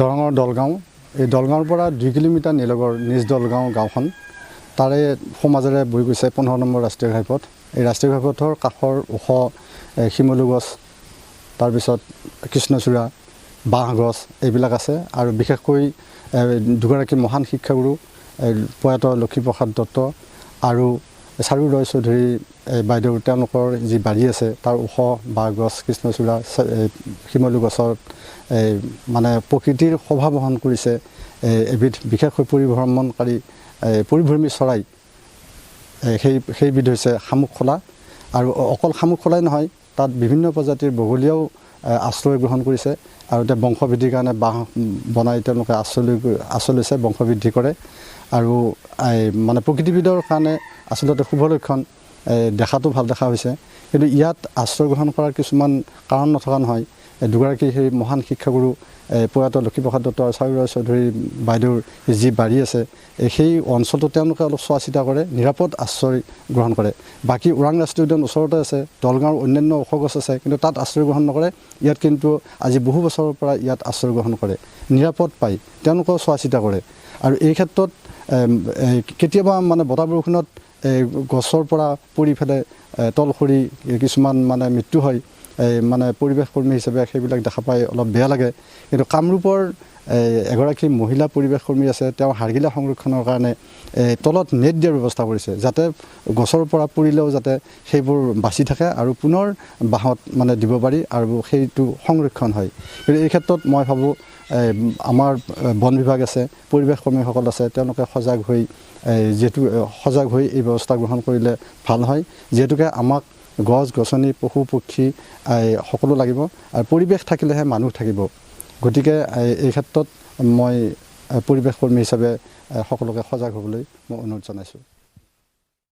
দৰঙৰ দলগাঁও এই দলগাঁৱৰ পৰা 2 কিলোমিটাৰ নিলগৰ নিজ দলগাঁও গাঁওখন তাৰে সমাজেৰে বৈ গৈছে 15 নম্বৰ ৰাষ্ট্ৰীয় ঘাইপথ। এই ৰাষ্ট্ৰীয় ঘাইপথৰ কাষৰ ওখ শিমলু গছ, তাৰপিছত কৃষ্ণচূড়া, বাঁহ গছ এইবিলাক আছে। আৰু বিশেষকৈ দুগৰাকী মহান শিক্ষাগুৰু প্ৰয়াত লক্ষীপ্ৰসাদ দত্ত আৰু চাৰু ৰয় চৌধুৰী বাইদেউ, তেওঁলোকৰ যি বাৰী আছে তাৰ ওখ বাঁহ গছ, কৃষ্ণচূড়া, শিমলু গছৰ মানে প্ৰকৃতিৰ শোভা বহন কৰিছে এবিধ বিশেষকৈ পৰিভ্ৰমণকাৰী পৰিভ্ৰমী চৰাই। সেইবিধ হৈছে শামুকখোলা। আৰু অকল শামুকখোলাই নহয়, তাত বিভিন্ন প্ৰজাতিৰ বগলীয়াও আশ্ৰয় গ্ৰহণ কৰিছে। আৰু এতিয়া বংশবৃদ্ধিৰ কাৰণে বাঁহ বনাই তেওঁলোকে আশ্ৰয় লৈছে, বংশবৃদ্ধি কৰে। আৰু মানে প্ৰকৃতিবিদৰ কাৰণে আচলতে শুভ লক্ষণ, দেখাটো ভাল দেখা হৈছে। কিন্তু ইয়াত আশ্ৰয় গ্ৰহণ কৰাৰ কিছুমান কাৰণ নথকা নহয়। দুগৰাকী সেই মহান শিক্ষাগুৰু প্ৰয়াত লক্ষীপ্ৰসাদ দত্ত আৰু চাৰু ৰয় চৌধুৰী বাইদেউৰ যি বাৰী আছে, সেই অঞ্চলটো তেওঁলোকে অলপ চোৱা চিতা কৰে, নিৰাপদ আশ্ৰয় গ্ৰহণ কৰে। বাকী ওৰাং ৰাষ্ট্ৰীয় উদ্যান ওচৰতে আছে, দলগাঁৱৰ অন্যান্য ওখ গছ আছে, কিন্তু তাত আশ্ৰয় গ্ৰহণ নকৰে। ইয়াত কিন্তু আজি বহু বছৰৰ পৰা ইয়াত আশ্ৰয় গ্ৰহণ কৰে, নিৰাপদ পায়, তেওঁলোকেও চোৱা চিতা কৰে। আৰু এই ক্ষেত্ৰত কেতিয়াবা মানে বতাহ বৰষুণত গছৰ পৰা পৰি ফেলে তল সৰি কিছুমান মানে মৃত্যু হয়। মানে পৰিৱেশ কৰ্মী হিচাপে সেইবিলাক দেখা পাই অলপ বেয়া লাগে। কিন্তু কামৰূপৰ এগৰাকী মহিলা পৰিৱেশ কৰ্মী আছে, তেওঁ হাড়গিলা সংৰক্ষণৰ কাৰণে তলত নেট দিয়াৰ ব্যৱস্থা কৰিছে, যাতে গছৰ পৰা পৰিলেও যাতে সেইবোৰ বাচি থাকে আৰু পুনৰ বাঁহত মানে দিব পাৰি আৰু সেইটো সংৰক্ষণ হয়। কিন্তু এই ক্ষেত্ৰত মই ভাবোঁ আমাৰ বন বিভাগ আছে, পৰিৱেশ কৰ্মীসকল আছে, তেওঁলোকে সজাগ হৈ এই ব্যৱস্থা গ্ৰহণ কৰিলে ভাল হয়। যিহেতুকে আমাক গছ গছনি, পশু পক্ষী সকলো লাগিব, আৰু পৰিৱেশ থাকিলেহে মানুহ থাকিব। গতিকে এই ক্ষেত্ৰত মই পৰিৱেশ কৰ্মী হিচাপে সকলোকে সজাগ হ'বলৈ মই অনুৰোধ জনাইছোঁ।